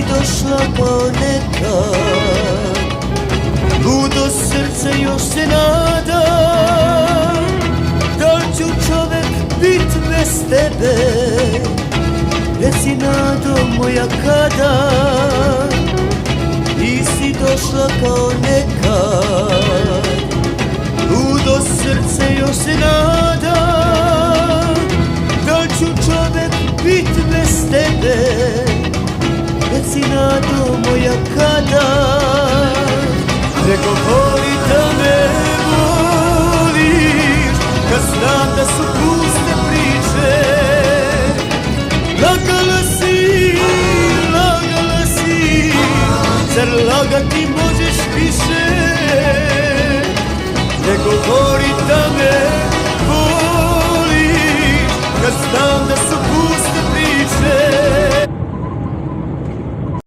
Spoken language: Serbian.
došla kao nekad, ludo srce još se nada, da li ću čovek bit bez tebe, reci nado moja kada, nisi došla kao nekad, ludo srce još se nada, da li ću čovek bit bez tebe, reci nado moja kada. Nego